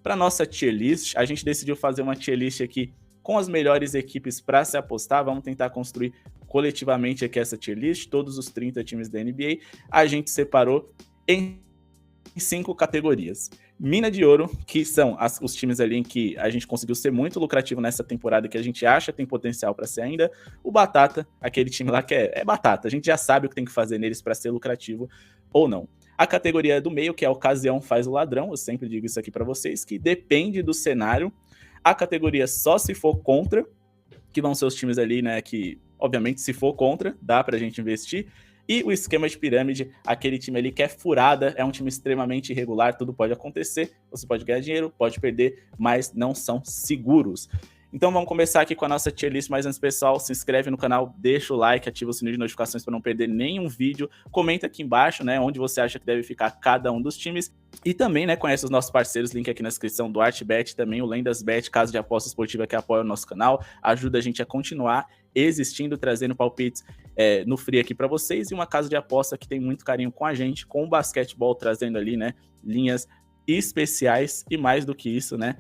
para nossa tier list, a gente decidiu fazer uma tier list aqui com as melhores equipes para se apostar. Vamos tentar construir coletivamente aqui essa tier list, todos os 30 times da NBA. A gente separou em 5 categorias. Mina de ouro, que são os times ali em que a gente conseguiu ser muito lucrativo nessa temporada, que a gente acha tem potencial para ser ainda. O batata, aquele time lá que é batata, a gente já sabe o que tem que fazer neles para ser lucrativo ou não. A categoria do meio, que é a ocasião faz o ladrão, eu sempre digo isso aqui para vocês, que depende do cenário. A categoria só se for contra, que vão ser os times ali, né, que obviamente se for contra, dá pra gente investir. E o esquema de pirâmide, aquele time ali que é furada, é um time extremamente irregular, tudo pode acontecer, você pode ganhar dinheiro, pode perder, mas não são seguros. Então vamos começar aqui com a nossa tier list, mas antes, pessoal, se inscreve no canal, deixa o like, ativa o sininho de notificações para não perder nenhum vídeo, comenta aqui embaixo, né, onde você acha que deve ficar cada um dos times, e também, né, conhece os nossos parceiros, link aqui na descrição do ArtBet, também o LendasBet, casa de aposta esportiva que apoia o nosso canal, ajuda a gente a continuar existindo, trazendo palpites no free aqui para vocês, e uma casa de aposta que tem muito carinho com a gente, com o basquetebol, trazendo ali, né, linhas especiais, e mais do que isso, né,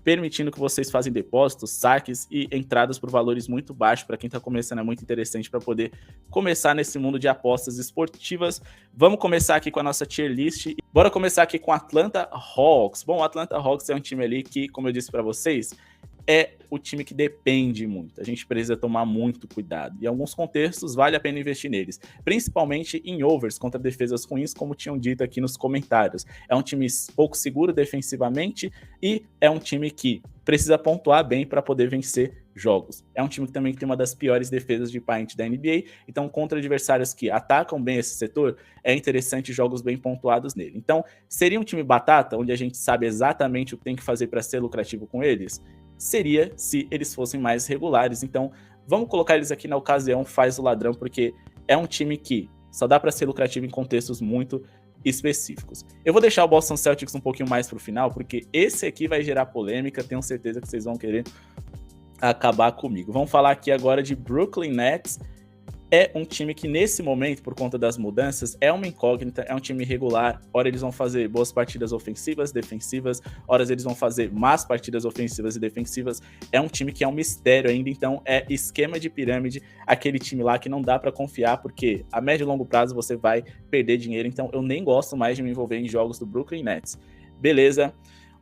permitindo que vocês façam depósitos, saques e entradas por valores muito baixos. Para quem está começando, é muito interessante para poder começar nesse mundo de apostas esportivas. Vamos começar aqui com a nossa tier list. Bora começar aqui com Atlanta Hawks. Bom, o Atlanta Hawks é um time ali que, como eu disse para vocês, é o time que depende muito. A gente precisa tomar muito cuidado. Em alguns contextos, vale a pena investir neles. Principalmente em overs contra defesas ruins, como tinham dito aqui nos comentários. É um time pouco seguro defensivamente e é um time que precisa pontuar bem para poder vencer jogos. É um time que também tem uma das piores defesas de paint da NBA, então contra adversários que atacam bem esse setor, é interessante jogos bem pontuados nele. Então, seria um time batata, onde a gente sabe exatamente o que tem que fazer para ser lucrativo com eles? Seria se eles fossem mais regulares. Então, vamos colocar eles aqui na ocasião faz o ladrão, porque é um time que só dá para ser lucrativo em contextos muito específicos. Eu vou deixar o Boston Celtics um pouquinho mais para o final, porque esse aqui vai gerar polêmica, tenho certeza que vocês vão querer acabar comigo. Vamos falar aqui agora de Brooklyn Nets. É um time que nesse momento, por conta das mudanças, é uma incógnita, é um time irregular. Ora eles vão fazer boas partidas ofensivas, defensivas, horas eles vão fazer más partidas ofensivas e defensivas. É um time que é um mistério ainda, então é esquema de pirâmide, aquele time lá que não dá para confiar, porque a médio e longo prazo você vai perder dinheiro, então eu nem gosto mais de me envolver em jogos do Brooklyn Nets. Beleza.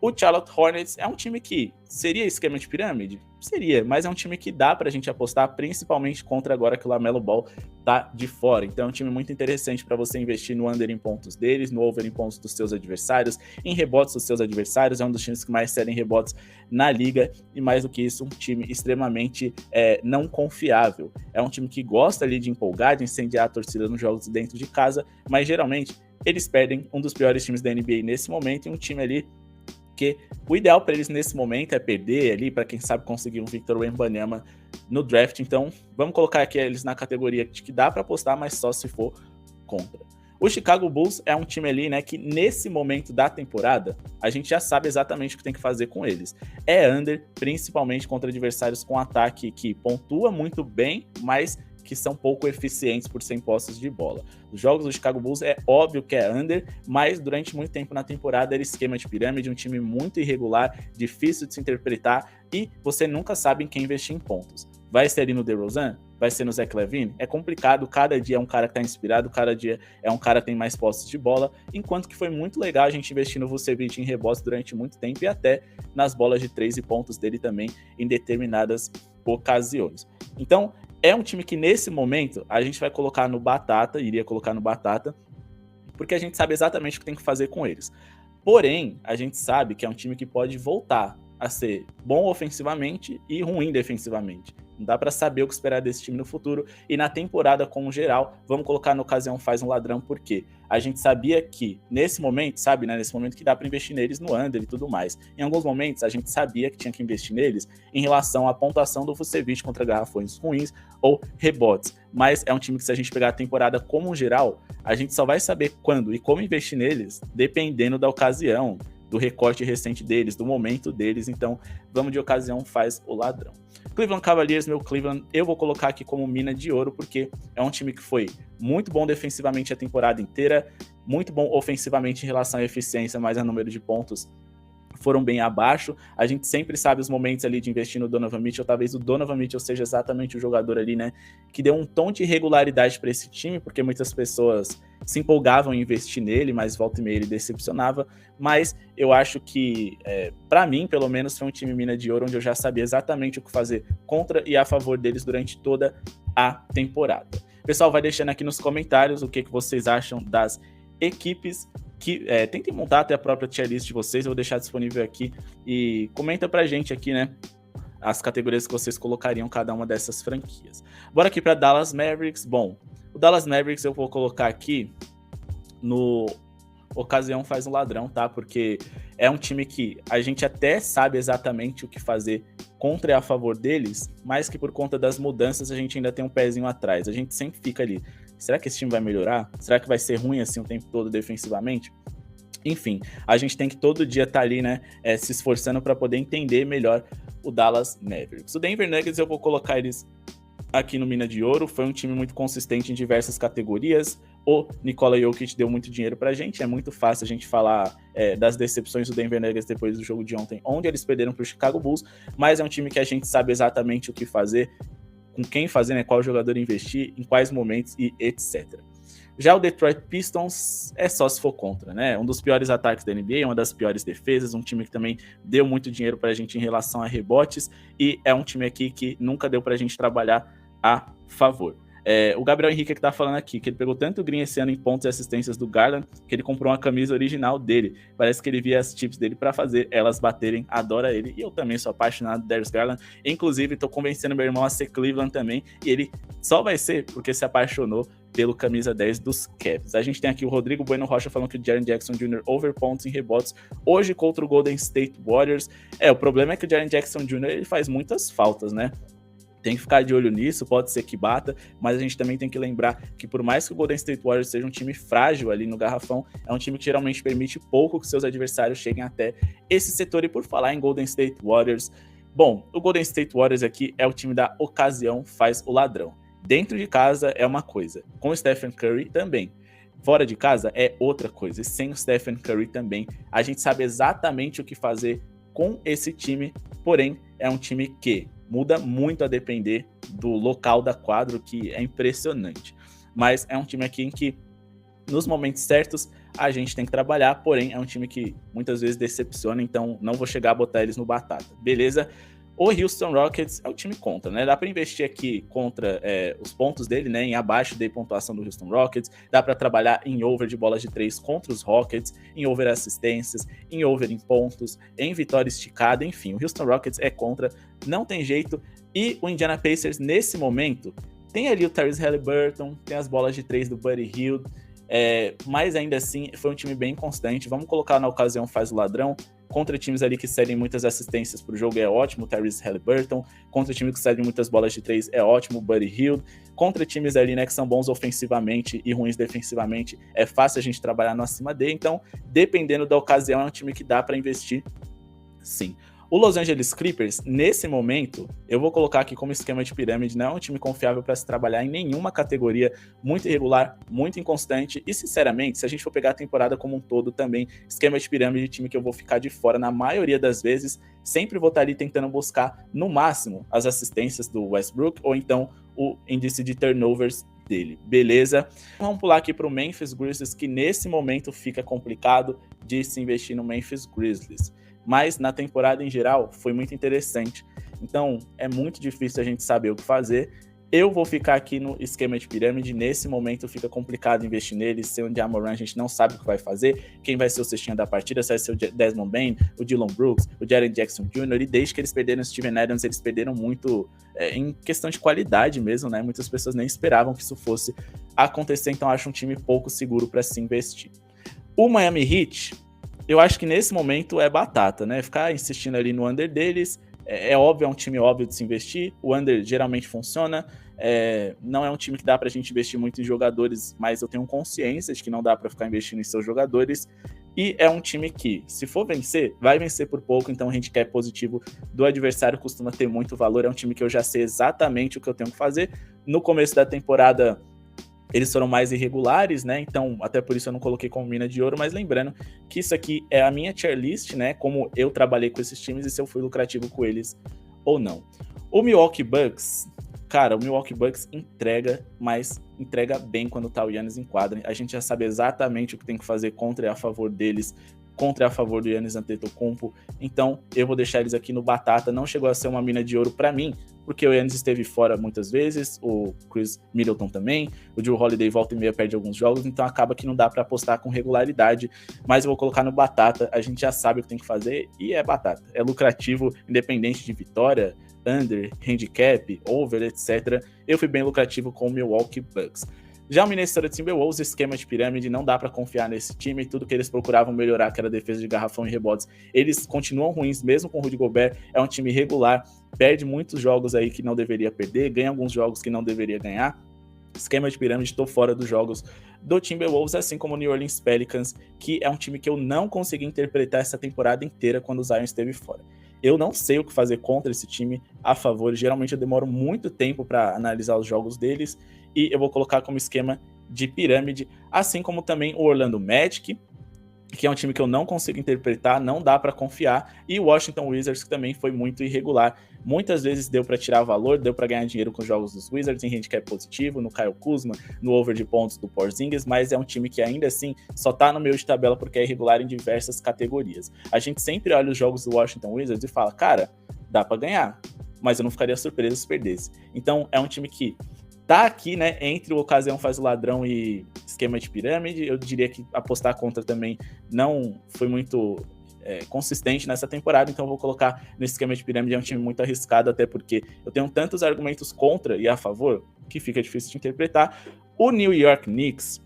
O Charlotte Hornets é um time que seria esquema de pirâmide? Seria, mas é um time que dá pra gente apostar, principalmente contra agora que o LaMelo Ball tá de fora. Então é um time muito interessante para você investir no under em pontos deles, no over em pontos dos seus adversários, em rebotes dos seus adversários. É um dos times que mais cedem rebotes na liga e, mais do que isso, um time extremamente não confiável. É um time que gosta ali de empolgar, de incendiar a torcida nos jogos dentro de casa, mas geralmente eles perdem um dos piores times da NBA nesse momento e um time ali porque o ideal para eles nesse momento é perder ali, para quem sabe conseguir um Victor Wembanyama no draft. Então, vamos colocar aqui eles na categoria de que dá para apostar, mas só se for contra. O Chicago Bulls é um time ali, né, que nesse momento da temporada, a gente já sabe exatamente o que tem que fazer com eles. É under, principalmente contra adversários com ataque que pontua muito bem, mas que são pouco eficientes por 100 posses de bola. Os jogos do Chicago Bulls é óbvio que é under, mas durante muito tempo na temporada era esquema de pirâmide, um time muito irregular, difícil de se interpretar e você nunca sabe em quem investir em pontos. Vai ser ali no DeRozan? Vai ser no Zach LaVine? É complicado, cada dia é um cara que tá inspirado, cada dia é um cara que tem mais posses de bola, enquanto que foi muito legal a gente investir no Vucevic em rebotes durante muito tempo e até nas bolas de 3 e pontos dele também em determinadas ocasiões. Então, é um time que nesse momento a gente vai colocar no batata, iria colocar no batata, porque a gente sabe exatamente o que tem que fazer com eles. Porém, a gente sabe que é um time que pode voltar a ser bom ofensivamente e ruim defensivamente. Não dá para saber o que esperar desse time no futuro. E na temporada como geral, vamos colocar na ocasião faz um ladrão, porque a gente sabia que nesse momento, sabe, né, nesse momento que dá para investir neles no under e tudo mais. Em alguns momentos a gente sabia que tinha que investir neles em relação à pontuação do Vucevic contra garrafões ruins ou rebotes. Mas é um time que, se a gente pegar a temporada como geral, a gente só vai saber quando e como investir neles dependendo da ocasião, do recorte recente deles, do momento deles. Então, vamos de ocasião faz o ladrão. Cleveland Cavaliers, meu Cleveland, eu vou colocar aqui como mina de ouro, porque é um time que foi muito bom defensivamente a temporada inteira, muito bom ofensivamente em relação à eficiência, mas a número de pontos foram bem abaixo. A gente sempre sabe os momentos ali de investir no Donovan Mitchell. Talvez o Donovan Mitchell seja exatamente o jogador ali, né, que deu um tom de regularidade para esse time, porque muitas pessoas se empolgavam em investir nele, mas volta e meia ele decepcionava. Mas eu acho que, para mim, pelo menos, foi um time mina de ouro, onde eu já sabia exatamente o que fazer contra e a favor deles durante toda a temporada. Pessoal, vai deixando aqui nos comentários o que vocês acham das equipes que tentem montar até a própria tier list de vocês. Eu vou deixar disponível aqui e comenta pra gente aqui, né, as categorias que vocês colocariam cada uma dessas franquias. Bora aqui para Dallas Mavericks. Bom, o Dallas Mavericks eu vou colocar aqui no ocasião faz um ladrão, tá? Porque é um time que a gente até sabe exatamente o que fazer contra e a favor deles, mas que por conta das mudanças a gente ainda tem um pezinho atrás. A gente sempre fica ali, será que esse time vai melhorar? Será que vai ser ruim assim o tempo todo defensivamente? Enfim, a gente tem que todo dia estar ali, né, se esforçando para poder entender melhor o Dallas Mavericks. O Denver Nuggets eu vou colocar eles aqui no Mina de Ouro. Foi um time muito consistente em diversas categorias. O Nikola Jokic deu muito dinheiro pra gente. É muito fácil a gente falar das decepções do Denver Nuggets depois do jogo de ontem, onde eles perderam pro Chicago Bulls, mas é um time que a gente sabe exatamente o que fazer, com quem fazer, né, qual jogador investir, em quais momentos e etc. Já o Detroit Pistons é só se for contra, né? Um dos piores ataques da NBA, uma das piores defesas, um time que também deu muito dinheiro pra gente em relação a rebotes, e é um time aqui que nunca deu pra gente trabalhar a favor. O Gabriel Henrique que tá falando aqui, que ele pegou tanto green esse ano em pontos e assistências do Garland, que ele comprou uma camisa original dele. Parece que ele via as tips dele para fazer elas baterem, adora ele. E eu também sou apaixonado do Darius Garland. Inclusive, tô convencendo meu irmão a ser Cleveland também, e ele só vai ser porque se apaixonou pelo camisa 10 dos Cavs. A gente tem aqui o Rodrigo Bueno Rocha falando que o Jaren Jackson Jr. over pontos em rebotes hoje contra o Golden State Warriors. O problema é que o Jaren Jackson Jr. ele faz muitas faltas, né? Tem que ficar de olho nisso, pode ser que bata, mas a gente também tem que lembrar que por mais que o Golden State Warriors seja um time frágil ali no garrafão, é um time que geralmente permite pouco que seus adversários cheguem até esse setor. E por falar em Golden State Warriors, bom, o Golden State Warriors aqui é o time da ocasião faz o ladrão. Dentro de casa é uma coisa, com o Stephen Curry também. Fora de casa é outra coisa, e sem o Stephen Curry também, a gente sabe exatamente o que fazer com esse time, porém é um time que muda muito a depender do local da quadra, que é impressionante. Mas é um time aqui em que, nos momentos certos, a gente tem que trabalhar, porém é um time que muitas vezes decepciona, então não vou chegar a botar eles no batata, beleza? O Houston Rockets é o time contra, né? Dá para investir aqui contra os pontos dele, né? Em abaixo da pontuação do Houston Rockets. Dá para trabalhar em over de bolas de 3 contra os Rockets, em over assistências, em over em pontos, em vitória esticada, enfim. O Houston Rockets é contra, não tem jeito. E o Indiana Pacers, nesse momento, tem ali o Tyrese Haliburton, tem as bolas de 3 do Buddy Hield, mas ainda assim foi um time bem constante. Vamos colocar na ocasião faz o ladrão. Contra times ali que cedem muitas assistências para o jogo é ótimo, Tyrese Haliburton. Contra times que cedem muitas bolas de 3 é ótimo, Buddy Hield. Contra times ali, né, que são bons ofensivamente e ruins defensivamente, é fácil a gente trabalhar no acima D. Então, dependendo da ocasião, é um time que dá para investir, sim. O Los Angeles Clippers, nesse momento, eu vou colocar aqui como esquema de pirâmide, não é um time confiável para se trabalhar em nenhuma categoria, muito irregular, muito inconstante, e sinceramente, se a gente for pegar a temporada como um todo também, esquema de pirâmide, time que eu vou ficar de fora na maioria das vezes, sempre vou estar ali tentando buscar, no máximo, as assistências do Westbrook, ou então o índice de turnovers dele, beleza? Vamos pular aqui para o Memphis Grizzlies, que nesse momento fica complicado de se investir no Memphis Grizzlies. Mas na temporada em geral foi muito interessante. Então é muito difícil a gente saber o que fazer. Eu vou ficar aqui no esquema de pirâmide. Nesse momento fica complicado investir nele. Se o Ja Morant a gente não sabe o que vai fazer, quem vai ser o cestinha da partida, se vai ser o Desmond Bane, o Dillon Brooks, o Jaren Jackson Jr. E desde que eles perderam o Steven Adams, eles perderam muito em questão de qualidade mesmo, né? Muitas pessoas nem esperavam que isso fosse acontecer, então acho um time pouco seguro para se investir. O Miami Heat, eu acho que nesse momento é batata, né? Ficar insistindo ali no under deles, é óbvio, é um time óbvio de se investir, o under geralmente funciona, não é um time que dá pra gente investir muito em jogadores, mas eu tenho consciência de que não dá pra ficar investindo em seus jogadores, e é um time que, se for vencer, vai vencer por pouco, então o handicap positivo do adversário costuma ter muito valor, é um time que eu já sei exatamente o que eu tenho que fazer. No começo da temporada, eles foram mais irregulares, né? Então, até por isso eu não coloquei como mina de ouro, mas lembrando que isso aqui é a minha tier list, né? Como eu trabalhei com esses times e se eu fui lucrativo com eles ou não. O Milwaukee Bucks, cara, o Milwaukee Bucks entrega, mas entrega bem quando tá o Giannis em quadra. A gente já sabe exatamente o que tem que fazer contra e a favor deles, contra e a favor do Giannis Antetokounmpo. Então, eu vou deixar eles aqui no batata. Não chegou a ser uma mina de ouro para mim, porque o Giannis esteve fora muitas vezes, o Chris Middleton também, o Jrue Holiday volta e meia perde alguns jogos, então acaba que não dá para apostar com regularidade, mas eu vou colocar no batata. A gente já sabe o que tem que fazer e é batata. É lucrativo, independente de vitória, under, handicap, over, etc. Eu fui bem lucrativo com o Milwaukee Bucks. Já o Minnesota Timberwolves, esquema de pirâmide, não dá para confiar nesse time. Tudo que eles procuravam melhorar, que era a defesa de garrafão e rebotes, eles continuam ruins, mesmo com o Rudy Gobert. É um time regular, perde muitos jogos aí que não deveria perder, ganha alguns jogos que não deveria ganhar. Esquema de pirâmide, estou fora dos jogos do Timberwolves, assim como o New Orleans Pelicans, que é um time que eu não consegui interpretar essa temporada inteira quando o Zion esteve fora. Eu não sei o que fazer contra esse time a favor. Geralmente eu demoro muito tempo para analisar os jogos deles e eu vou colocar como esquema de pirâmide, assim como também o Orlando Magic, que é um time que eu não consigo interpretar, não dá para confiar, e o Washington Wizards, que também foi muito irregular. Muitas vezes deu para tirar valor, deu para ganhar dinheiro com os jogos dos Wizards em handicap positivo, no Kyle Kuzma, no over de pontos do Porzingis, mas é um time que ainda assim só tá no meio de tabela porque é irregular em diversas categorias. A gente sempre olha os jogos do Washington Wizards e fala, cara, dá para ganhar, mas eu não ficaria surpreso se perdesse. Então é um time que tá aqui, né, entre o ocasião faz o ladrão e esquema de pirâmide. Eu diria que apostar contra também não foi muito consistente nessa temporada, então eu vou colocar no esquema de pirâmide. É um time muito arriscado, até porque eu tenho tantos argumentos contra e a favor que fica difícil de interpretar. O New York Knicks,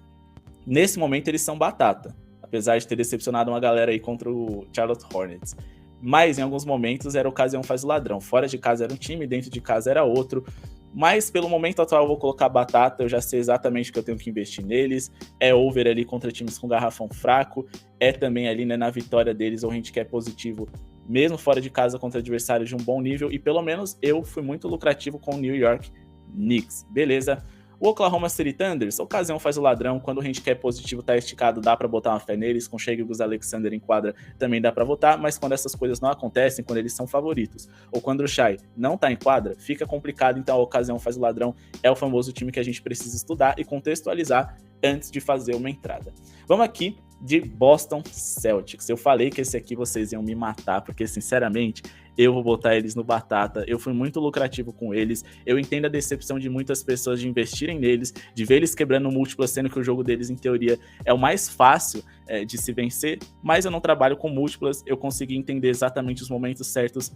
nesse momento eles são batata, apesar de ter decepcionado uma galera aí contra o Charlotte Hornets. Mas em alguns momentos era ocasião faz o ladrão. Fora de casa era um time, dentro de casa era outro. Mas pelo momento atual eu vou colocar batata, eu já sei exatamente o que eu tenho que investir neles. É over ali contra times com garrafão fraco, é também ali, né, na vitória deles, ou handicap positivo, mesmo fora de casa contra adversários de um bom nível, e pelo menos eu fui muito lucrativo com o New York Knicks, beleza? O Oklahoma City Thunders, ocasião faz o ladrão, quando o handicap positivo tá esticado, dá para botar uma fé neles, com Shai Gilgeous-Alexander em quadra também dá para votar, mas quando essas coisas não acontecem, quando eles são favoritos, ou quando o Shai não tá em quadra, fica complicado. Então a ocasião faz o ladrão é o famoso time que a gente precisa estudar e contextualizar antes de fazer uma entrada. Vamos aqui de Boston Celtics. Eu falei que esse aqui vocês iam me matar, porque sinceramente eu vou botar eles no batata. Eu fui muito lucrativo com eles. Eu entendo a decepção de muitas pessoas de investirem neles, de ver eles quebrando múltiplas, sendo que o jogo deles, em teoria, é o mais fácil de se vencer, mas eu não trabalho com múltiplas. Eu consegui entender exatamente os momentos certos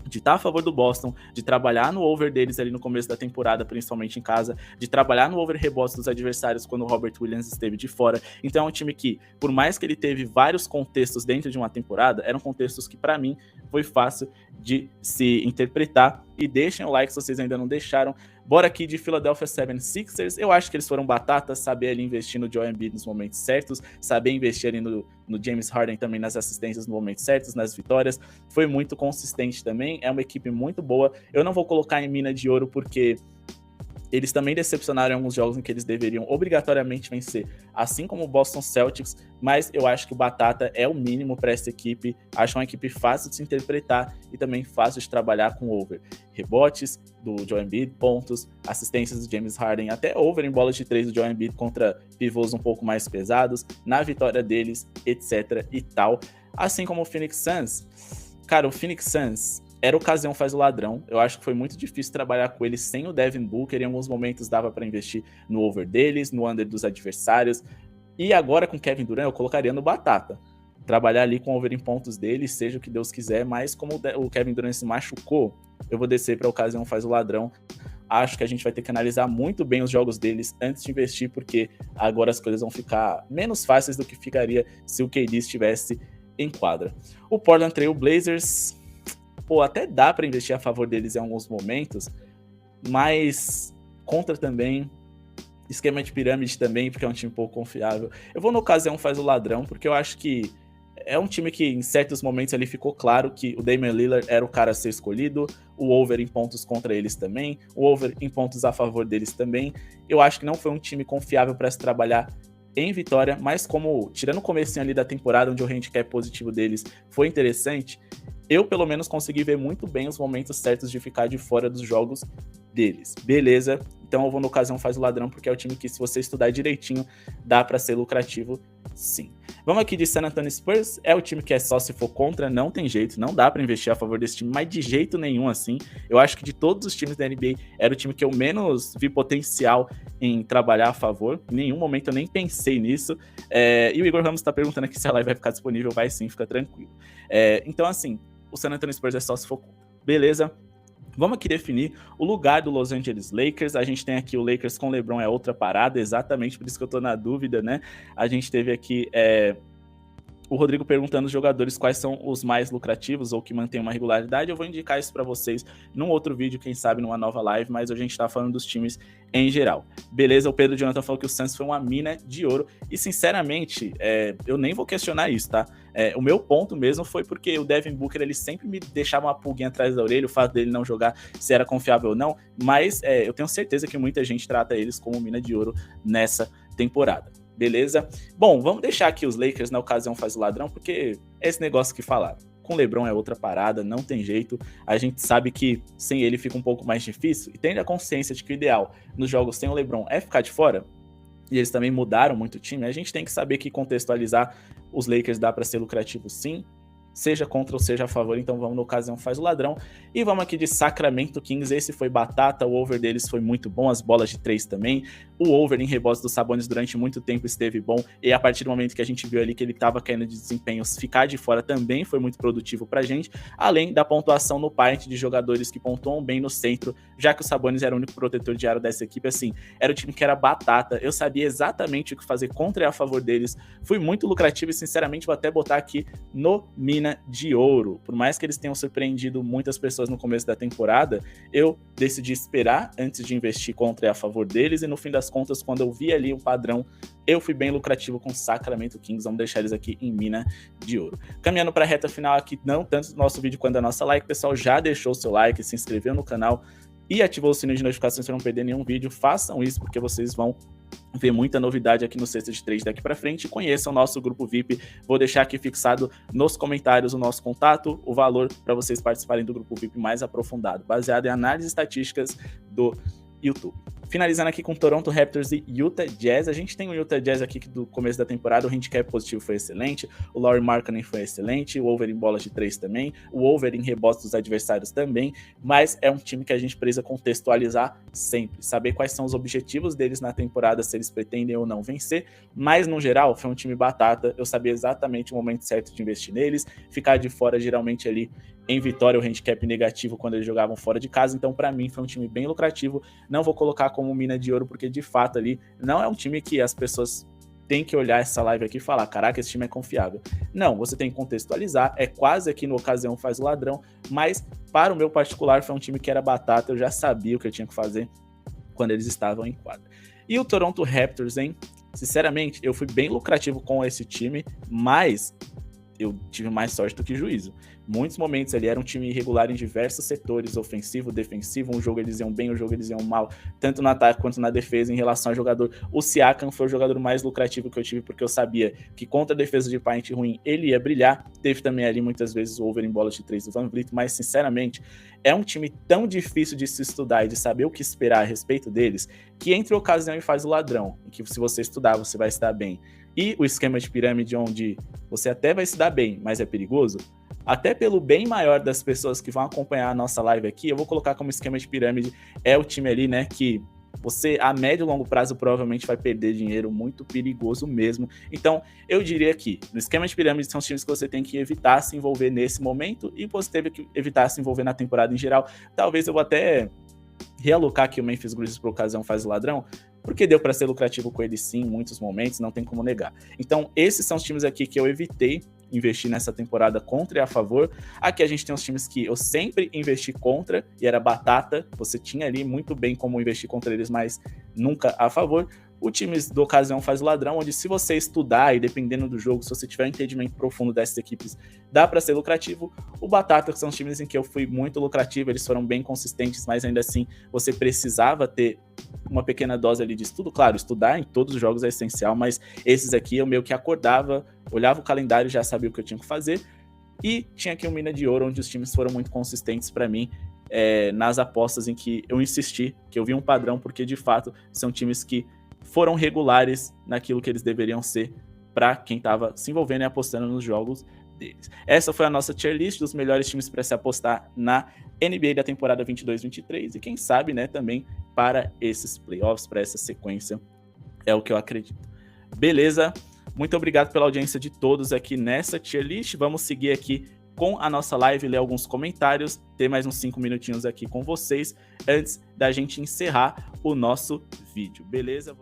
de estar a favor do Boston, de trabalhar no over deles ali no começo da temporada, principalmente em casa, de trabalhar no over rebotes dos adversários quando o Robert Williams esteve de fora. Então é um time que, por mais que ele teve vários contextos dentro de uma temporada, eram contextos que para mim foi fácil de se interpretar. E deixem o like se vocês ainda não deixaram. Bora aqui de Philadelphia 76ers. Eu acho que eles foram batatas, saber ali investir no Joel Embiid nos momentos certos, saber investir ali no James Harden também nas assistências nos momentos certos, nas vitórias. Foi muito consistente também, é uma equipe muito boa. Eu não vou colocar em mina de ouro porque eles também decepcionaram em alguns jogos em que eles deveriam obrigatoriamente vencer, assim como o Boston Celtics, mas eu acho que o batata é o mínimo para essa equipe. Acho uma equipe fácil de se interpretar e também fácil de trabalhar com over. Rebotes do Joel Embiid, pontos, assistências do James Harden, até over em bolas de 3 do Joel Embiid contra pivôs um pouco mais pesados, na vitória deles, etc e tal. Assim como o Phoenix Suns. Cara, o Phoenix Suns era ocasião faz o ladrão. Eu acho que foi muito difícil trabalhar com eles sem o Devin Booker. Em alguns momentos dava para investir no over deles, no under dos adversários. E agora com Kevin Durant eu colocaria no batata. Trabalhar ali com over em pontos deles, seja o que Deus quiser. Mas como o Kevin Durant se machucou, eu vou descer para a ocasião faz o ladrão. Acho que a gente vai ter que analisar muito bem os jogos deles antes de investir, porque agora as coisas vão ficar menos fáceis do que ficaria se o KD estivesse em quadra. O Portland Trail Blazers, pô, até dá para investir a favor deles em alguns momentos, mas contra também, esquema de pirâmide também, porque é um time pouco confiável. Eu vou no ocasião faz o ladrão, porque eu acho que é um time que em certos momentos ali ficou claro que o Damian Lillard era o cara a ser escolhido, o over em pontos contra eles também, o over em pontos a favor deles também. Eu acho que não foi um time confiável para se trabalhar em vitória, mas como, tirando o comecinho ali da temporada, onde o handicap positivo deles foi interessante, eu pelo menos consegui ver muito bem os momentos certos de ficar de fora dos jogos deles. Beleza? Então eu vou no Ocasião Faz o Ladrão, porque é o time que, se você estudar direitinho, dá para ser lucrativo, sim. Vamos aqui de San Antonio Spurs, é o time que é só se for contra, não tem jeito, não dá para investir a favor desse time, mas de jeito nenhum assim. Eu acho que de todos os times da NBA, era o time que eu menos vi potencial em trabalhar a favor. Em nenhum momento eu nem pensei nisso. E o Igor Ramos tá perguntando aqui se a live vai ficar disponível, vai sim, fica tranquilo. Então assim, o San Antonio Spurs é só se for contra. Beleza? Vamos aqui definir o lugar do Los Angeles Lakers. A gente tem aqui o Lakers com LeBron, é outra parada, exatamente por isso que eu tô na dúvida, né? A gente teve aqui o Rodrigo perguntando os jogadores quais são os mais lucrativos ou que mantêm uma regularidade. Eu vou indicar isso para vocês num outro vídeo, quem sabe numa nova live, mas hoje a gente tá falando dos times em geral. Beleza, o Pedro Jonathan falou que o Suns foi uma mina de ouro e, sinceramente, eu nem vou questionar isso, tá? O meu ponto mesmo foi porque o Devin Booker, ele sempre me deixava uma pulguinha atrás da orelha, o fato dele não jogar, se era confiável ou não, mas eu tenho certeza que muita gente trata eles como mina de ouro nessa temporada. Beleza? Bom, vamos deixar aqui os Lakers na Ocasião Faz o Ladrão, porque é esse negócio que falaram. Com o LeBron é outra parada, não tem jeito. A gente sabe que sem ele fica um pouco mais difícil, e tendo a consciência de que o ideal nos jogos sem o LeBron é ficar de fora, e eles também mudaram muito o time, a gente tem que saber que contextualizar os Lakers dá para ser lucrativo sim, seja contra ou seja a favor, então vamos na Ocasião Faz o Ladrão. E vamos aqui de Sacramento Kings, esse foi batata, o over deles foi muito bom, as bolas de 3 também, o over em rebotes dos Sabonis durante muito tempo esteve bom, e a partir do momento que a gente viu ali que ele estava caindo de desempenhos, ficar de fora também foi muito produtivo pra gente, além da pontuação no parte de jogadores que pontuam bem no centro, já que o Sabonis era o único protetor de aro dessa equipe, assim, era o time que era batata, eu sabia exatamente o que fazer contra e a favor deles, fui muito lucrativo e sinceramente vou até botar aqui no mina de ouro. Por mais que eles tenham surpreendido muitas pessoas no começo da temporada, eu decidi esperar antes de investir contra e a favor deles, e no fim das contas, quando eu vi ali o padrão, eu fui bem lucrativo com o Sacramento Kings. Vamos deixar eles aqui em mina de ouro. Caminhando para a reta final aqui, não tanto do nosso vídeo quanto da nossa like, pessoal, já deixou o seu like, se inscreveu no canal e ativou o sininho de notificações para não perder nenhum vídeo. Façam isso porque vocês vão ver muita novidade aqui no Cesta de 3 daqui para frente. Conheçam o nosso grupo VIP. Vou deixar aqui fixado nos comentários o nosso contato, o valor para vocês participarem do grupo VIP mais aprofundado, baseado em análises estatísticas do YouTube. Finalizando aqui com Toronto Raptors e Utah Jazz. A gente tem o Utah Jazz aqui que do começo da temporada, o handicap positivo foi excelente, o Lauri Markkanen foi excelente, o over em bolas de 3 também, o over em rebotes dos adversários também, mas é um time que a gente precisa contextualizar sempre, saber quais são os objetivos deles na temporada, se eles pretendem ou não vencer, mas no geral foi um time batata, eu sabia exatamente o momento certo de investir neles, ficar de fora geralmente ali em vitória, o handicap negativo quando eles jogavam fora de casa, então para mim foi um time bem lucrativo, não vou colocar como mina de ouro, porque de fato ali não é um time que as pessoas têm que olhar essa live aqui e falar, caraca, esse time é confiável. Não, você tem que contextualizar, é quase aqui no Ocasião Faz o Ladrão, mas para o meu particular foi um time que era batata, eu já sabia o que eu tinha que fazer quando eles estavam em quadra. E o Toronto Raptors, hein? Sinceramente, eu fui bem lucrativo com esse time, mas eu tive mais sorte do que juízo. Muitos momentos ali era um time irregular em diversos setores, ofensivo, defensivo, um jogo eles iam bem, um jogo eles iam mal, tanto no ataque quanto na defesa em relação ao jogador. O Siakam foi o jogador mais lucrativo que eu tive, porque eu sabia que contra a defesa de Paint ruim ele ia brilhar. Teve também ali muitas vezes o over em bolas de 3 do VanVleet, mas sinceramente é um time tão difícil de se estudar e de saber o que esperar a respeito deles, que entre Ocasião e Faz o Ladrão, em que se você estudar você vai se dar bem, e o esquema de pirâmide onde você até vai se dar bem, mas é perigoso, até pelo bem maior das pessoas que vão acompanhar a nossa live aqui, eu vou colocar como esquema de pirâmide, é o time ali, né, que você a médio e longo prazo provavelmente vai perder dinheiro, muito perigoso mesmo. Então eu diria que no esquema de pirâmide são os times que você tem que evitar se envolver nesse momento, e você teve que evitar se envolver na temporada em geral. Talvez eu vou até realocar aqui o Memphis Grizzlies por Ocasião Faz o Ladrão, porque deu para ser lucrativo com ele sim, em muitos momentos, não tem como negar. Então esses são os times aqui que eu evitei investir nessa temporada contra e a favor. Aqui a gente tem os times que eu sempre investi contra e era batata, você tinha ali muito bem como investir contra eles, mas nunca a favor. o Times do Ocasião Faz o Ladrão, onde se você estudar e dependendo do jogo, se você tiver um entendimento profundo dessas equipes, dá para ser lucrativo. O Batata, que são os times em que eu fui muito lucrativo, eles foram bem consistentes, mas ainda assim você precisava ter uma pequena dose ali de estudo. Claro, estudar em todos os jogos é essencial, mas esses aqui eu meio que acordava, olhava o calendário e já sabia o que eu tinha que fazer. E tinha aqui um Mina de Ouro, onde os times foram muito consistentes para mim, nas apostas em que eu insisti, que eu vi um padrão, porque de fato são times que foram regulares naquilo que eles deveriam ser para quem estava se envolvendo e apostando nos jogos deles. Essa foi a nossa tier list dos melhores times para se apostar na NBA da temporada 22-23 e quem sabe, né, também para esses playoffs, para essa sequência, é o que eu acredito. Beleza? Muito obrigado pela audiência de todos aqui nessa tier list. Vamos seguir aqui com a nossa live, ler alguns comentários, ter mais uns 5 minutinhos aqui com vocês antes da gente encerrar o nosso vídeo, beleza?